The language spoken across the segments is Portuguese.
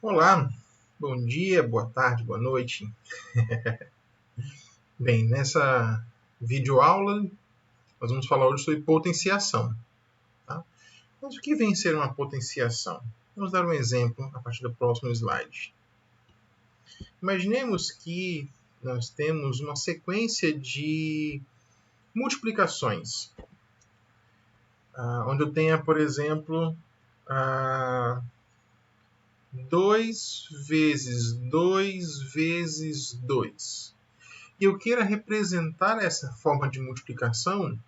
Olá, bom dia, boa tarde, boa noite. Bem, nessa videoaula nós vamos falar hoje sobre potenciação. Tá? Mas o que vem a ser uma potenciação? Vamos dar um exemplo a partir do próximo slide. Imaginemos que nós temos uma sequência de multiplicações, onde eu tenha, por exemplo, 2 vezes 2 vezes 2. E eu queira representar essa forma de multiplicação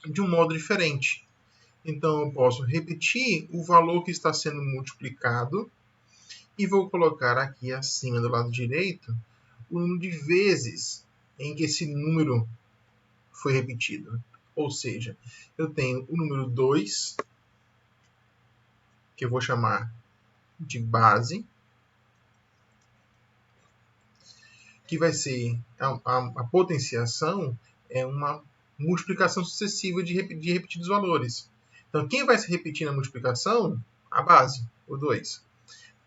de um modo diferente. Então, eu posso repetir o valor que está sendo multiplicado e vou colocar aqui acima do lado direito o número de vezes em que esse número foi repetido. Ou seja, eu tenho o número 2, que eu vou chamar de base, que vai ser a potenciação, é uma multiplicação sucessiva de repetidos valores. Então, quem vai se repetir na multiplicação? A base, o 2.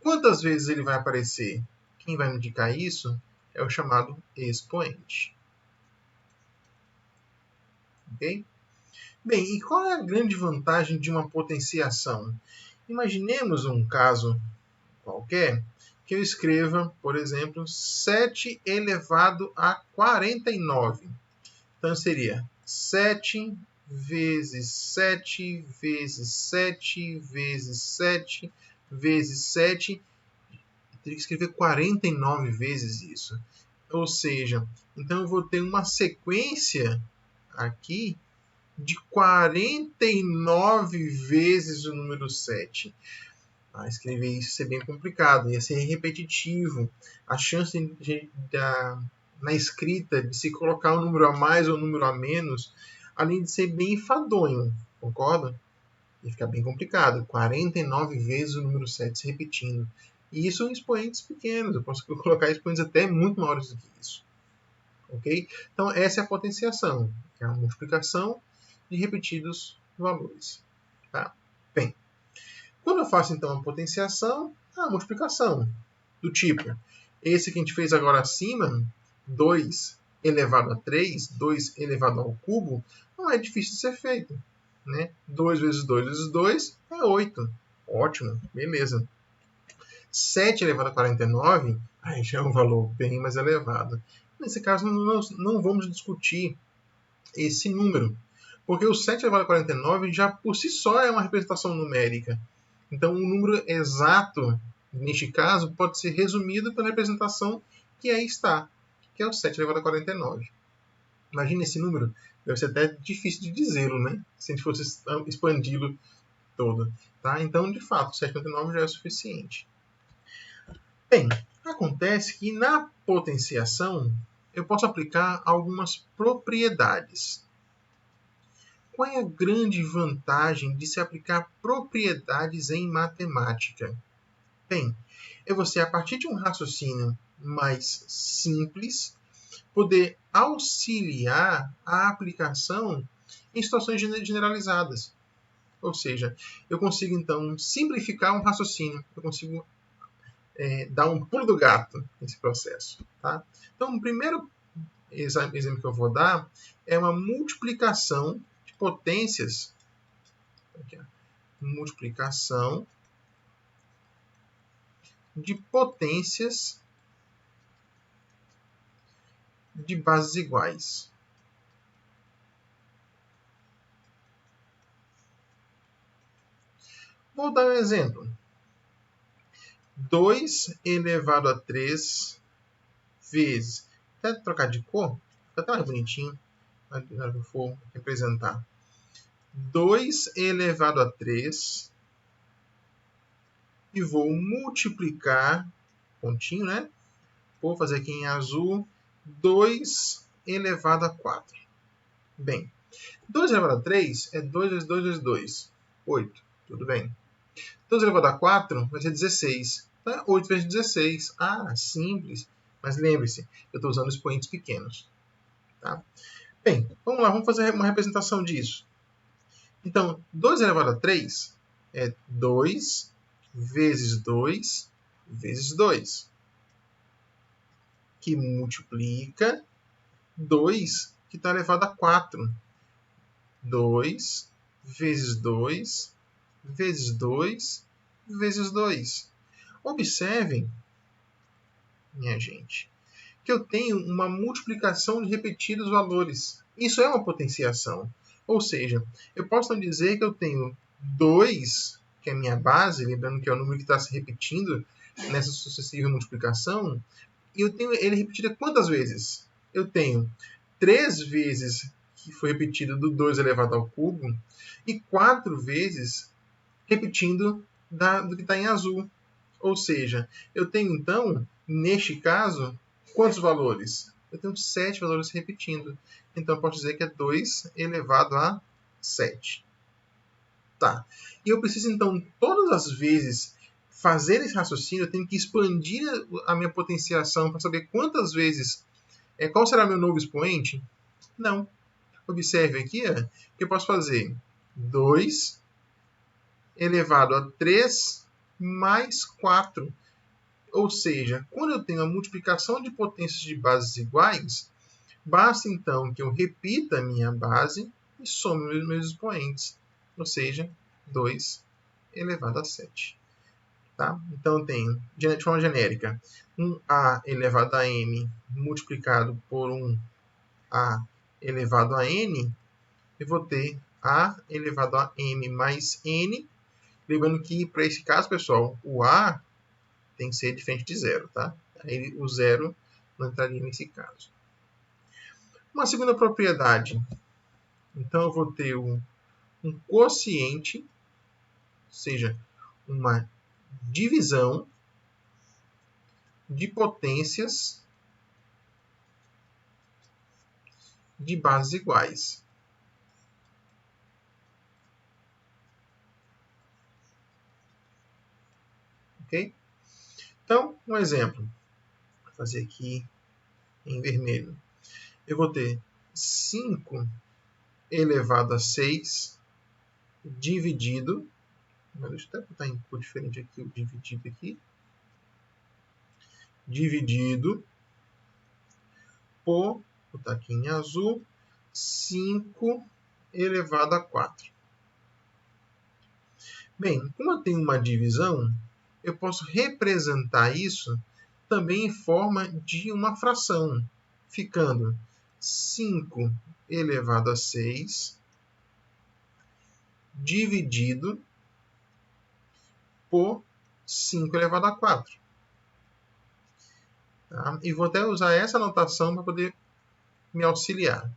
Quantas vezes ele vai aparecer? Quem vai indicar isso é o chamado expoente. Ok? Bem, e qual é a grande vantagem de uma potenciação? Imaginemos um caso qualquer que eu escreva, por exemplo, 7 elevado a 49. Então, seria 7 vezes 7 vezes 7 vezes 7 vezes 7. Teria que escrever 49 vezes isso. Ou seja, então eu vou ter uma sequência aqui de 49 vezes o número 7. Escrever isso ia ser bem complicado, ia ser repetitivo. A chance na escrita de se colocar um número a mais ou um número a menos, além de ser bem enfadonho, concorda? Ia ficar bem complicado. 49 vezes o número 7 se repetindo. E isso em expoentes pequenos. Eu posso colocar expoentes até muito maiores do que isso. Ok? Então, essa é a potenciação. É a multiplicação de repetidos valores. Tá? Bem, quando eu faço, então, a potenciação, a multiplicação. Do tipo, esse que a gente fez agora acima, 2 elevado a 3, 2 elevado ao cubo, não é difícil de ser feito. Né? 2 vezes 2 vezes 2 é 8. Ótimo, beleza. 7 elevado a 49 já é um valor bem mais elevado. Nesse caso, não vamos discutir esse número, porque o 7 elevado a 49 já por si só é uma representação numérica. Então, o número exato, neste caso, pode ser resumido pela representação que aí está, que é o 7 elevado a 49. Imagina esse número. Deve ser até difícil de dizê-lo, né? Se a gente fosse expandi-lo todo. Tá? Então, de fato, 7,49 já é o suficiente. Bem, acontece que na potenciação eu posso aplicar algumas propriedades. Qual é a grande vantagem de se aplicar propriedades em matemática? Bem, é você, a partir de um raciocínio mais simples, poder auxiliar a aplicação em situações generalizadas. Ou seja, eu consigo, então, simplificar um raciocínio. Eu consigo dar um pulo do gato nesse processo. Tá? Então, o primeiro exemplo que eu vou dar é uma multiplicação de potências. Aqui, multiplicação de potências de bases iguais. Vou dar um exemplo. 2 elevado a 3 vezes... Até trocar de cor, fica até mais bonitinho na hora que eu for representar. 2 elevado a 3 e vou multiplicar, pontinho, né? Vou fazer aqui em azul, 2 elevado a 4. Bem, 2 elevado a 3 é 2 vezes 2 vezes 2, 8. Tudo bem. 2 elevado a 4 vai ser 16. Então, 8 vezes 16. Simples. Mas lembre-se, eu estou usando expoentes pequenos. Tá? Bem, vamos lá, vamos fazer uma representação disso. Então, 2 elevado a 3 é 2 vezes 2 vezes 2, que multiplica 2, que está elevado a 4. 2 vezes 2 vezes 2 vezes 2. Observem, minha gente, que eu tenho uma multiplicação de repetidos valores. Isso é uma potenciação. Ou seja, eu posso dizer que eu tenho 2, que é a minha base, lembrando que é o número que está se repetindo nessa sucessiva multiplicação, e eu tenho ele repetido quantas vezes? Eu tenho 3 vezes que foi repetido do 2 elevado ao cubo e 4 vezes repetindo do que está em azul. Ou seja, eu tenho então, neste caso, quantos valores? Eu tenho 7 valores repetindo. Então, eu posso dizer que é 2 elevado a 7. Tá. E eu preciso, então, todas as vezes fazer esse raciocínio, eu tenho que expandir a minha potenciação para saber quantas vezes, qual será meu novo expoente? Não. Observe aqui que eu posso fazer 2 elevado a 3 mais 4. Ou seja, quando eu tenho a multiplicação de potências de bases iguais, basta então que eu repita a minha base e some os meus expoentes. Ou seja, 2 elevado a 7. Tá? Então, eu tenho, de forma genérica, um A elevado a M multiplicado por um A elevado a N, eu vou ter A elevado a M mais N. Lembrando que, para esse caso, pessoal, o A tem que ser diferente de zero, tá? Aí, o zero não entraria nesse caso. Uma segunda propriedade. Então, eu vou ter um quociente, ou seja, uma divisão de potências de bases iguais. Ok? Então, um exemplo. Vou fazer aqui em vermelho. Eu vou ter 5 elevado a 6 dividido. Deixa eu até botar em cor diferente aqui, o dividido aqui. Dividido por, vou botar aqui em azul, 5 elevado a 4. Bem, como eu tenho uma divisão, eu posso representar isso também em forma de uma fração, ficando 5 elevado a 6 dividido por 5 elevado a 4. Tá? E vou até usar essa notação para poder me auxiliar.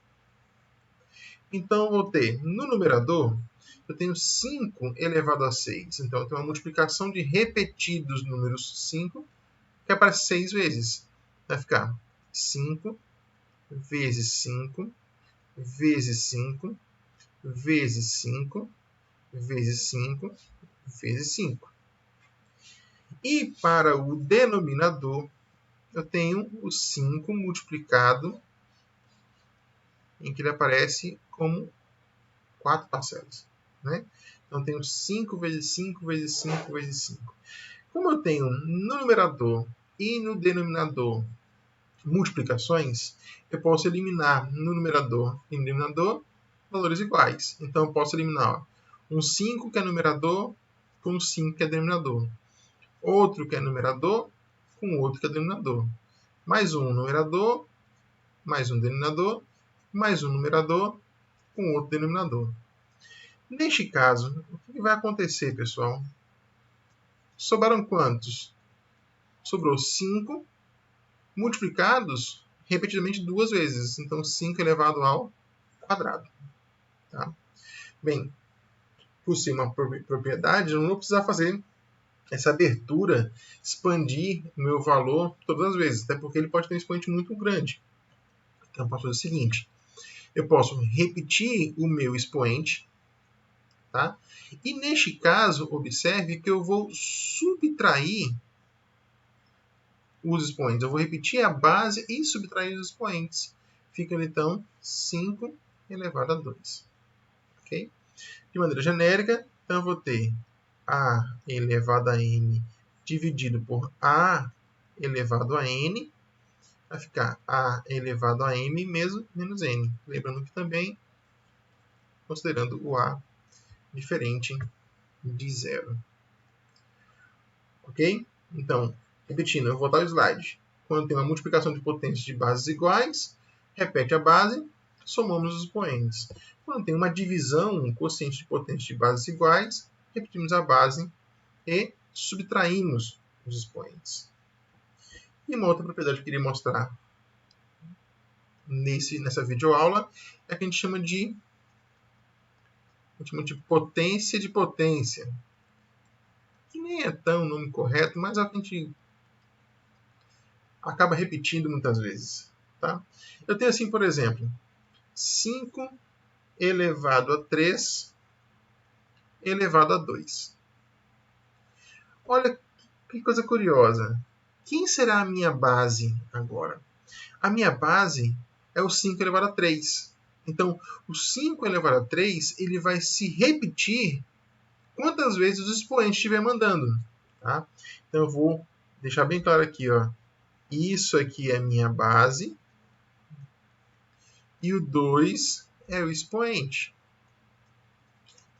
Então, eu vou ter no numerador, eu tenho 5 elevado a 6. Então, eu tenho uma multiplicação de repetidos números 5, que aparece 6 vezes. Vai ficar 5 vezes 5 vezes 5 vezes 5 vezes 5 vezes 5. E para o denominador, eu tenho o 5 multiplicado em que ele aparece como 4 parcelas. Né? Então, eu tenho 5 vezes 5 vezes 5 vezes 5. Como eu tenho no numerador e no denominador multiplicações, eu posso eliminar no numerador e no denominador valores iguais. Então, eu posso eliminar um 5 que é numerador com um 5 que é denominador. Outro que é numerador com outro que é denominador. Mais um numerador, mais um denominador, mais um numerador com outro denominador. Neste caso, o que vai acontecer, pessoal? Sobraram quantos? Sobrou 5 multiplicados repetidamente 2 vezes. Então, 5 elevado ao quadrado. Tá? Bem, por ser uma propriedade, eu não vou precisar fazer essa abertura, expandir o meu valor todas as vezes, até porque ele pode ter um expoente muito grande. Então, eu posso fazer o seguinte. Eu posso repetir o meu expoente, tá? E neste caso, observe que eu vou subtrair os expoentes. Eu vou repetir a base e subtrair os expoentes. Fica, então, 5 elevado a 2. Okay? De maneira genérica, então eu vou ter A elevado a N dividido por A elevado a N, vai ficar A elevado a M mesmo menos N. Lembrando que também, considerando o A diferente de zero. Ok? Então, repetindo, eu vou voltar ao slide. Quando tem uma multiplicação de potências de bases iguais, repete a base, somamos os expoentes. Quando tem uma divisão, um quociente de potências de bases iguais, repetimos a base e subtraímos os expoentes. E uma outra propriedade que eu queria mostrar nessa videoaula é que a gente chama de potência de potência. Que nem é tão o nome correto, mas a gente acaba repetindo muitas vezes. Tá? Eu tenho assim, por exemplo, 5 elevado a 3 elevado a 2. Olha que coisa curiosa. Quem será a minha base agora? A minha base é o 5 elevado a 3. Então, o 5 elevado a 3 ele vai se repetir quantas vezes o expoente estiver mandando. Tá? Então, eu vou deixar bem claro aqui. Ó. Isso aqui é a minha base. E o 2 é o expoente.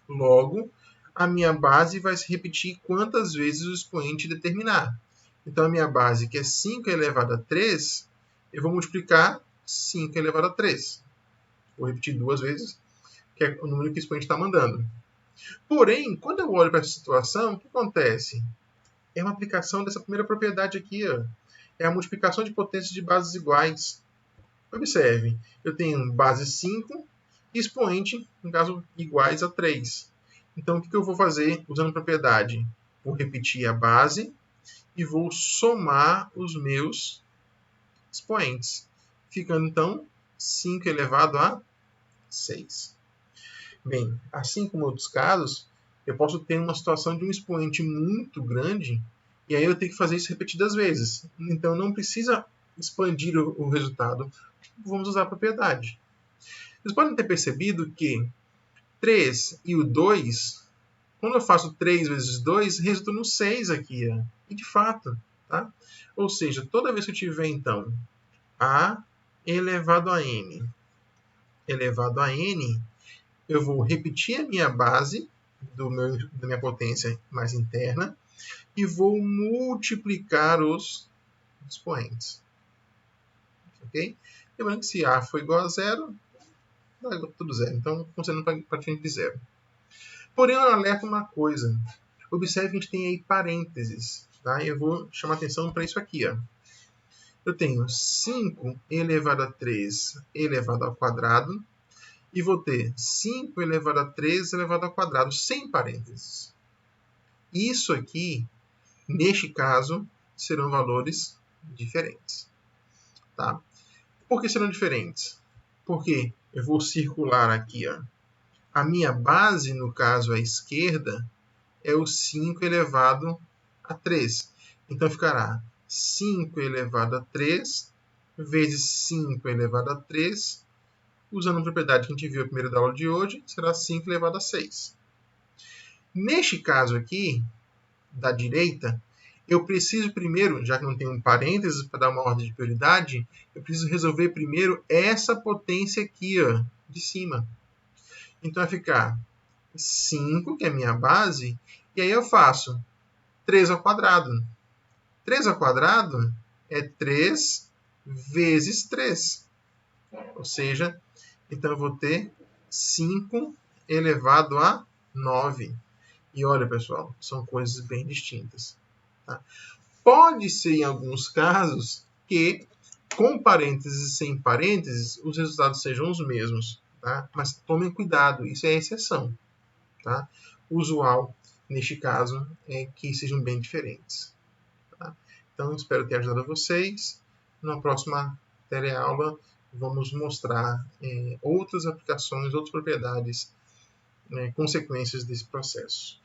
Logo, a minha base vai se repetir quantas vezes o expoente determinar. Então, a minha base, que é 5 elevado a 3, eu vou multiplicar 5 elevado a 3. Vou repetir 2 vezes, que é o número que o expoente está mandando. Porém, quando eu olho para essa situação, o que acontece? É uma aplicação dessa primeira propriedade aqui. Ó. É a multiplicação de potências de bases iguais. Observe, eu tenho base 5 e expoente, no caso, iguais a 3. Então, o que eu vou fazer usando a propriedade? Vou repetir a base e vou somar os meus expoentes. Ficando, então, 5 elevado a 6. Bem, assim como em outros casos, eu posso ter uma situação de um expoente muito grande e aí eu tenho que fazer isso repetidas vezes. Então, não precisa expandir o resultado. Vamos usar a propriedade. Vocês podem ter percebido que 3 e o 2, quando eu faço 3 vezes 2, resulta no 6 aqui. Ó. E de fato, tá? Ou seja, toda vez que eu tiver, então, A elevado a M elevado a N, eu vou repetir a minha base da minha potência mais interna e vou multiplicar os expoentes. Ok? Lembrando que se A for igual a zero, vai tudo zero. Então, funcionando para frente de zero. Porém, eu alerto uma coisa. Observe que a gente tem aí parênteses. Tá? Eu vou chamar atenção para isso aqui. Ó. Eu tenho 5 elevado a 3 elevado ao quadrado. E vou ter 5 elevado a 3 elevado ao quadrado, sem parênteses. Isso aqui, neste caso, serão valores diferentes. Tá? Por que serão diferentes? Porque eu vou circular aqui. Ó. A minha base, no caso à esquerda, é o 5 elevado a 3. Então, ficará 5 elevado a 3 vezes 5 elevado a 3, usando a propriedade que a gente viu primeiro da aula de hoje, será 5 elevado a 6. Neste caso aqui, da direita, eu preciso primeiro, já que não tem um parênteses para dar uma ordem de prioridade, eu preciso resolver primeiro essa potência aqui, ó, de cima. Então, vai ficar 5, que é a minha base, e aí eu faço 3 ao quadrado. 3 ao quadrado é 3 vezes 3. Ou seja, então eu vou ter 5 elevado a 9. E olha, pessoal, são coisas bem distintas. Tá? Pode ser, em alguns casos, que com parênteses e sem parênteses, os resultados sejam os mesmos. Tá? Mas tomem cuidado, isso é exceção. Tá? O usual, neste caso, é que sejam bem diferentes. Tá? Então, espero ter ajudado vocês. Na próxima teleaula, vamos mostrar outras aplicações, outras propriedades, consequências desse processo.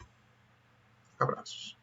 Abraços.